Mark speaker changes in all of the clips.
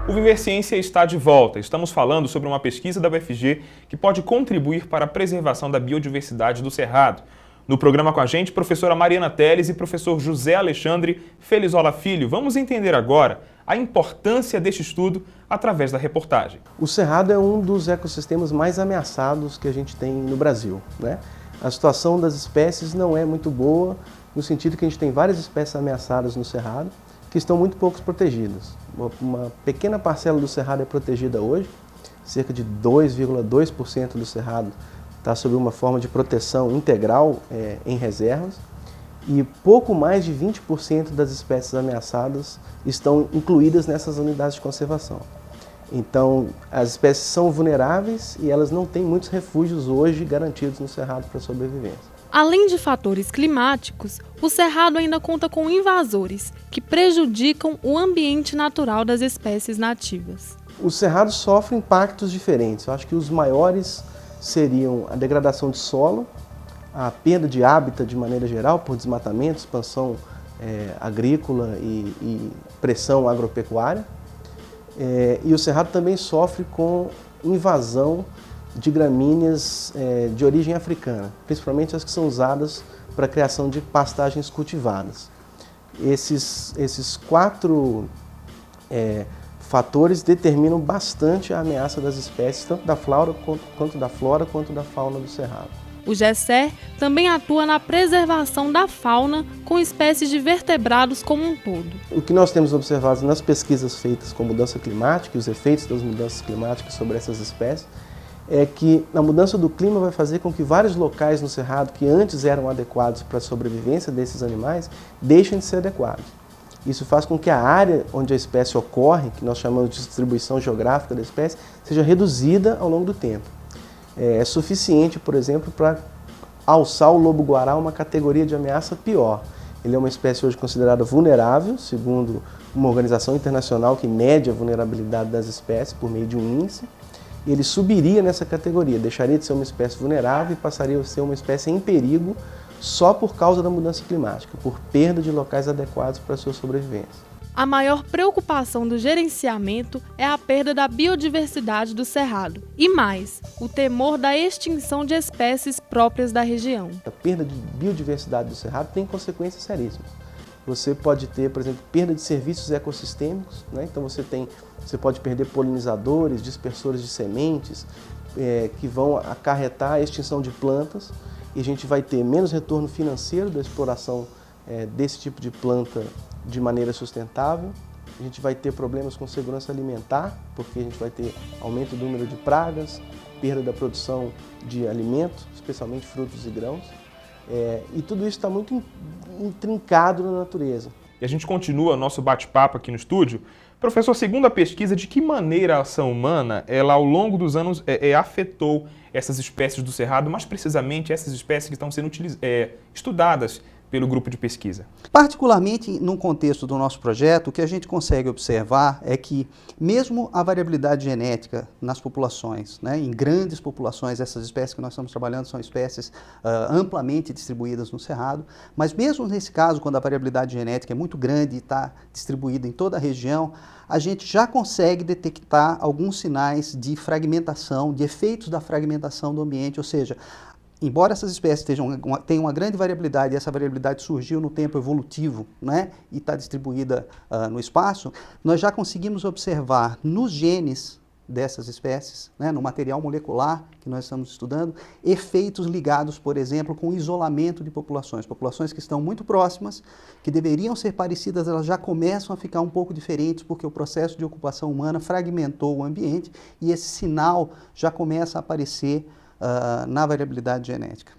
Speaker 1: O Viver Ciência está de volta. Estamos falando sobre uma pesquisa da UFG que pode contribuir para a preservação da biodiversidade do Cerrado. No programa com a gente, professora Mariana Teles e professor José Alexandre Felizola Filho. Vamos entender agora a importância deste estudo através da reportagem.
Speaker 2: O Cerrado é um dos ecossistemas mais ameaçados que a gente tem no Brasil, né? A situação das espécies não é muito boa, no sentido que a gente tem várias espécies ameaçadas no Cerrado, que estão muito poucos protegidas. Uma pequena parcela do Cerrado é protegida hoje, cerca de 2,2% do Cerrado está sob uma forma de proteção integral em reservas, e pouco mais de 20% das espécies ameaçadas estão incluídas nessas unidades de conservação. Então, as espécies são vulneráveis e elas não têm muitos refúgios hoje garantidos no Cerrado para sobrevivência.
Speaker 3: Além de fatores climáticos, o Cerrado ainda conta com invasores que prejudicam o ambiente natural das espécies nativas.
Speaker 2: O Cerrado sofre impactos diferentes. Eu acho que os maiores seriam a degradação de solo, a perda de hábitat de maneira geral por desmatamento, expansão agrícola e pressão agropecuária. E o Cerrado também sofre com invasão de gramíneas de origem africana, principalmente as que são usadas para a criação de pastagens cultivadas. Esses quatro fatores determinam bastante a ameaça das espécies, tanto da flora quanto da flora, quanto da fauna do Cerrado.
Speaker 3: O GECER também atua na preservação da fauna com espécies de vertebrados como um todo.
Speaker 2: O que nós temos observado nas pesquisas feitas com mudança climática e os efeitos das mudanças climáticas sobre essas espécies é que a mudança do clima vai fazer com que vários locais no Cerrado que antes eram adequados para a sobrevivência desses animais deixem de ser adequados. Isso faz com que a área onde a espécie ocorre, que nós chamamos de distribuição geográfica da espécie, seja reduzida ao longo do tempo. É suficiente, por exemplo, para alçar o lobo-guará a uma categoria de ameaça pior. Ele é uma espécie hoje considerada vulnerável, segundo uma organização internacional que mede a vulnerabilidade das espécies por meio de um índice. E ele subiria nessa categoria, deixaria de ser uma espécie vulnerável e passaria a ser uma espécie em perigo só por causa da mudança climática, por perda de locais adequados para a sua sobrevivência.
Speaker 3: A maior preocupação do gerenciamento é a perda da biodiversidade do Cerrado e mais, o temor da extinção de espécies próprias da região.
Speaker 2: A perda de biodiversidade do Cerrado tem consequências seríssimas. Você pode ter, por exemplo, perda de serviços ecossistêmicos, né? Então você pode perder polinizadores, dispersores de sementes, que vão acarretar a extinção de plantas, e a gente vai ter menos retorno financeiro da exploração desse tipo de planta de maneira sustentável. A gente vai ter problemas com segurança alimentar, porque a gente vai ter aumento do número de pragas, perda da produção de alimentos, especialmente frutos e grãos. E tudo isso está muito intrincado na natureza.
Speaker 1: E a gente continua nosso bate-papo aqui no estúdio. Professor, segundo a pesquisa, de que maneira a ação humana, ela ao longo dos anos afetou essas espécies do Cerrado, mais precisamente essas espécies que estão sendo estudadas pelo grupo de pesquisa?
Speaker 4: Particularmente no contexto do nosso projeto, o que a gente consegue observar é que mesmo a variabilidade genética nas populações, né, em grandes populações, essas espécies que nós estamos trabalhando são espécies amplamente distribuídas no Cerrado, mas mesmo nesse caso, quando a variabilidade genética é muito grande e está distribuída em toda a região, a gente já consegue detectar alguns sinais de fragmentação, de efeitos da fragmentação do ambiente, ou seja, embora essas espécies tenham uma grande variabilidade, e essa variabilidade surgiu no tempo evolutivo, né, e está distribuída no espaço, nós já conseguimos observar nos genes dessas espécies, né, no material molecular que nós estamos estudando, efeitos ligados, por exemplo, com o isolamento de populações. Populações que estão muito próximas, que deveriam ser parecidas, elas já começam a ficar um pouco diferentes porque o processo de ocupação humana fragmentou o ambiente e esse sinal já começa a aparecer na variabilidade genética.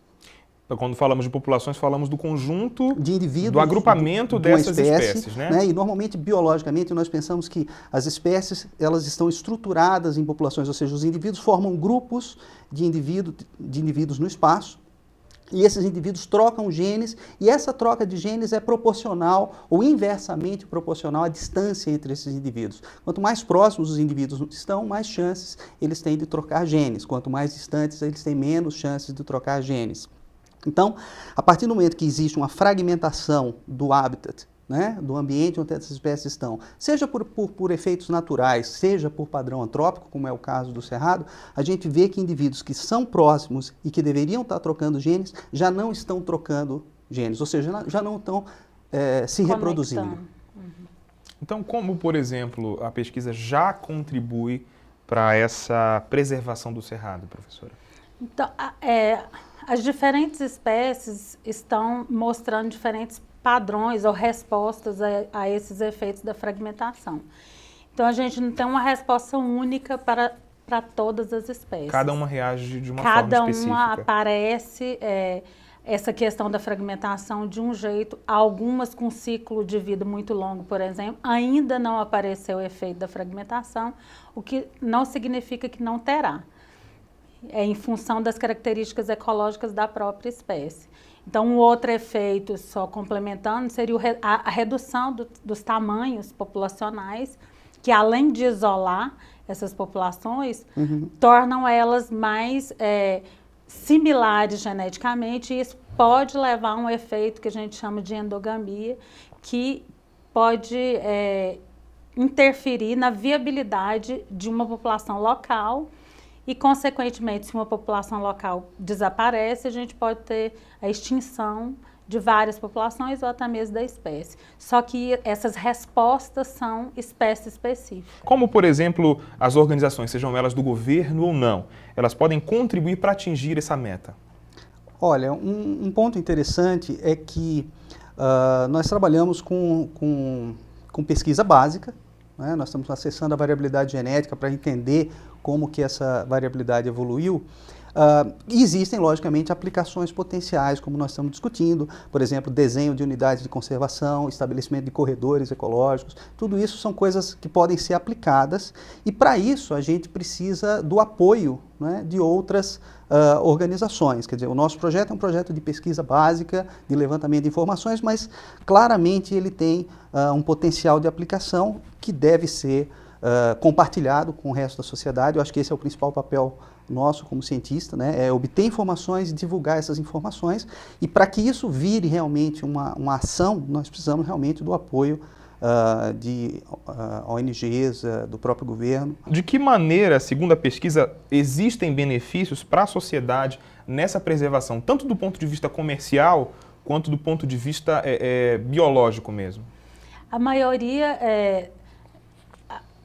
Speaker 1: Então, quando falamos de populações, falamos do conjunto
Speaker 4: de indivíduos,
Speaker 1: do agrupamento dessas espécies, né?
Speaker 4: E normalmente, biologicamente, nós pensamos que as espécies elas estão estruturadas em populações, ou seja, os indivíduos formam grupos de indivíduos no espaço, e esses indivíduos trocam genes, e essa troca de genes é proporcional ou inversamente proporcional à distância entre esses indivíduos. Quanto mais próximos os indivíduos estão, mais chances eles têm de trocar genes. Quanto mais distantes, eles têm menos chances de trocar genes. Então, a partir do momento que existe uma fragmentação do habitat né, do ambiente onde essas espécies estão, seja por efeitos naturais, seja por padrão antrópico, como é o caso do cerrado, a gente vê que indivíduos que são próximos e que deveriam estar trocando genes, já não estão trocando genes, ou seja, já não estão se reproduzindo.
Speaker 1: Então, como, por exemplo, a pesquisa já contribui para essa preservação do cerrado, professora?
Speaker 5: Então, as diferentes espécies estão mostrando diferentes padrões ou respostas a esses efeitos da fragmentação. Então, a gente não tem uma resposta única para todas as espécies.
Speaker 1: Cada uma reage de uma forma específica.
Speaker 5: Cada uma aparece essa questão da fragmentação de um jeito. Algumas com ciclo de vida muito longo, por exemplo, ainda não apareceu o efeito da fragmentação, o que não significa que não terá. É em função das características ecológicas da própria espécie. Então, um outro efeito, só complementando, seria a redução dos tamanhos populacionais, que além de isolar essas populações, tornam elas mais similares geneticamente, e isso pode levar a um efeito que a gente chama de endogamia, que pode interferir na viabilidade de uma população local. E, consequentemente, se uma população local desaparece, a gente pode ter a extinção de várias populações ou até mesmo da espécie. Só que essas respostas são espécie específicas.
Speaker 1: Como, por exemplo, as organizações, sejam elas do governo ou não, elas podem contribuir para atingir essa meta?
Speaker 4: Olha, um ponto interessante é que nós trabalhamos com pesquisa básica, né? Nós estamos acessando a variabilidade genética para entender como que essa variabilidade evoluiu. E existem, logicamente, aplicações potenciais, como nós estamos discutindo, por exemplo, desenho de unidades de conservação, estabelecimento de corredores ecológicos, tudo isso são coisas que podem ser aplicadas, e para isso a gente precisa do apoio, né, de outras organizações. Quer dizer, o nosso projeto é um projeto de pesquisa básica, de levantamento de informações, mas claramente ele tem um potencial de aplicação que deve ser compartilhado com o resto da sociedade. Eu acho que esse é o principal papel nosso como cientista, né? É obter informações e divulgar essas informações, e para que isso vire realmente uma ação, nós precisamos realmente do apoio de ONGs, do próprio governo.
Speaker 1: De que maneira, segundo a pesquisa, existem benefícios para a sociedade nessa preservação, tanto do ponto de vista comercial, quanto do ponto de vista biológico mesmo?
Speaker 5: A maioria,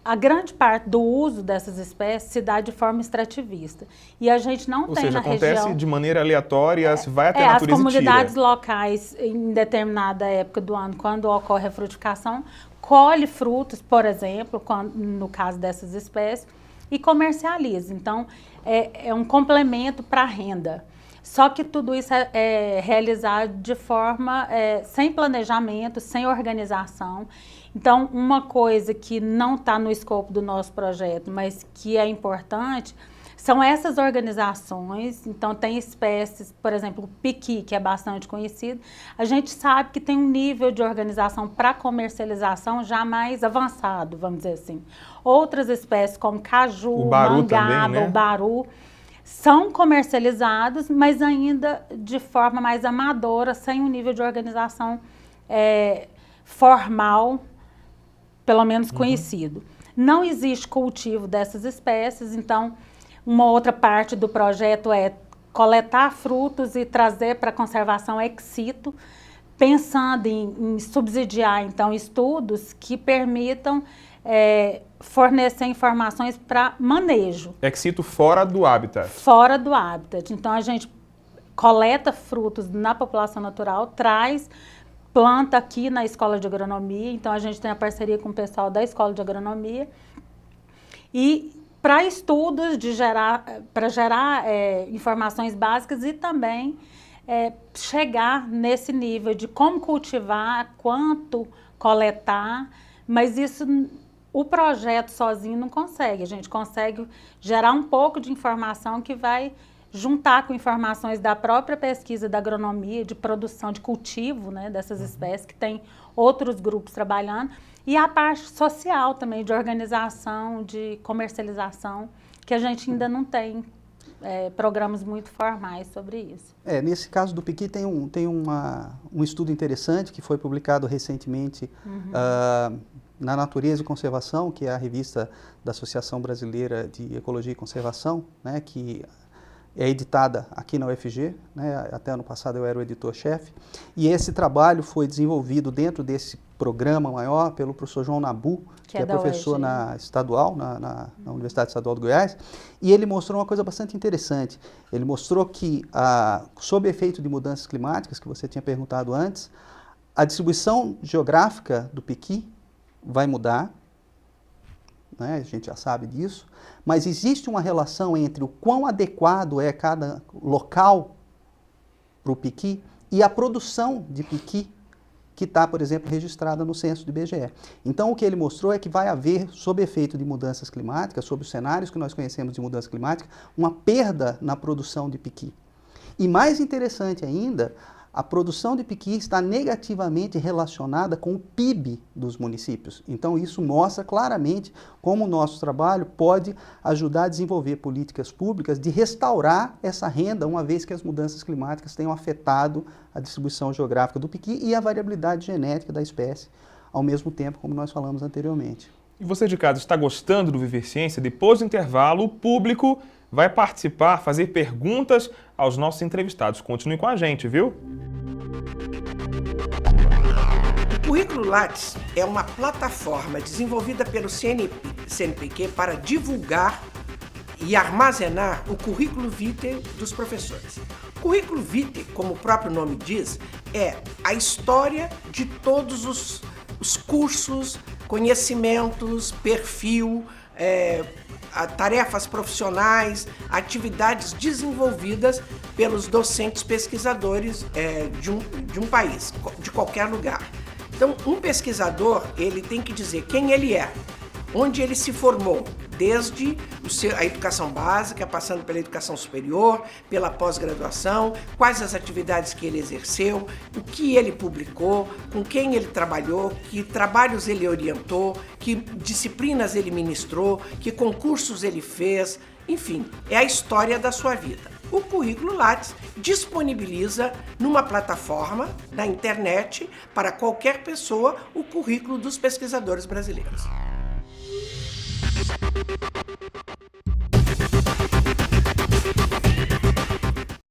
Speaker 5: a grande parte do uso dessas espécies se dá de forma extrativista. E a gente não tem na região...
Speaker 1: Ou seja, acontece de maneira aleatória, se vai até a natureza
Speaker 5: as comunidades
Speaker 1: e tira.
Speaker 5: locais, em determinada época do ano, quando ocorre a frutificação, colhe frutos, por exemplo, no caso dessas espécies, e comercializa. Então, é um complemento para a renda. Só que tudo isso é realizado de forma sem planejamento, sem organização. Então, uma coisa que não está no escopo do nosso projeto, mas que é importante, são essas organizações. Então, tem espécies, por exemplo, o piqui, que é bastante conhecido. A gente sabe que tem um nível de organização para comercialização já mais avançado, vamos dizer assim. Outras espécies, como caju, mangaba,
Speaker 1: também, né?
Speaker 5: O baru, são comercializados, mas ainda de forma mais amadora, sem um nível de organização formal, pelo menos conhecido. Não existe cultivo dessas espécies, então uma outra parte do projeto é coletar frutos e trazer para conservação ex situ, pensando em subsidiar, então, estudos que permitam fornecer informações para manejo.
Speaker 1: Ex situ fora do habitat.
Speaker 5: Fora do habitat. Então, a gente coleta frutos na população natural, traz, planta aqui na Escola de Agronomia. Então, a gente tem a parceria com o pessoal da Escola de Agronomia. E para estudos para gerar informações básicas e também chegar nesse nível de como cultivar, quanto coletar, mas isso o projeto sozinho não consegue. A gente consegue gerar um pouco de informação que vai juntar com informações da própria pesquisa da agronomia, de produção, de cultivo, né, dessas espécies, que tem outros grupos trabalhando, e a parte social também, de organização, de comercialização, que a gente ainda não tem. programas muito formais sobre isso.
Speaker 4: Nesse caso do Piqui tem um estudo interessante que foi publicado recentemente na Natureza e Conservação, que é a revista da Associação Brasileira de Ecologia e Conservação, né, que é editada aqui na UFG, né, até ano passado eu era o editor-chefe, e esse trabalho foi desenvolvido dentro desse programa maior pelo professor João Nabu, que é professor na Universidade Estadual do Goiás, e ele mostrou uma coisa bastante interessante. Ele mostrou que, sob efeito de mudanças climáticas, que você tinha perguntado antes, a distribuição geográfica do piqui vai mudar, né? A gente já sabe disso, mas existe uma relação entre o quão adequado é cada local para o piqui e a produção de piqui que está, por exemplo, registrada no censo do IBGE. Então, o que ele mostrou é que vai haver, sob efeito de mudanças climáticas, sob os cenários que nós conhecemos de mudança climática, uma perda na produção de piqui. E mais interessante ainda, a produção de piqui está negativamente relacionada com o PIB dos municípios. Então, isso mostra claramente como o nosso trabalho pode ajudar a desenvolver políticas públicas de restaurar essa renda, uma vez que as mudanças climáticas tenham afetado a distribuição geográfica do piqui e a variabilidade genética da espécie, ao mesmo tempo, como nós falamos anteriormente.
Speaker 1: E você de casa está gostando do Viver Ciência? Depois do intervalo, o público vai participar, fazer perguntas aos nossos entrevistados. Continue com a gente, viu?
Speaker 6: O Currículo Lattes é uma plataforma desenvolvida pelo CNPq para divulgar e armazenar o currículo vitae dos professores. O currículo vitae, como o próprio nome diz, é a história de todos os cursos, conhecimentos, perfil, tarefas profissionais, atividades desenvolvidas pelos docentes pesquisadores de um país, de qualquer lugar. Então, um pesquisador, ele tem que dizer quem ele é, onde ele se formou, desde a educação básica, passando pela educação superior, pela pós-graduação, quais as atividades que ele exerceu, o que ele publicou, com quem ele trabalhou, que trabalhos ele orientou, que disciplinas ele ministrou, que concursos ele fez, enfim, é a história da sua vida. O Currículo Lattes disponibiliza numa plataforma na internet para qualquer pessoa o currículo dos pesquisadores brasileiros.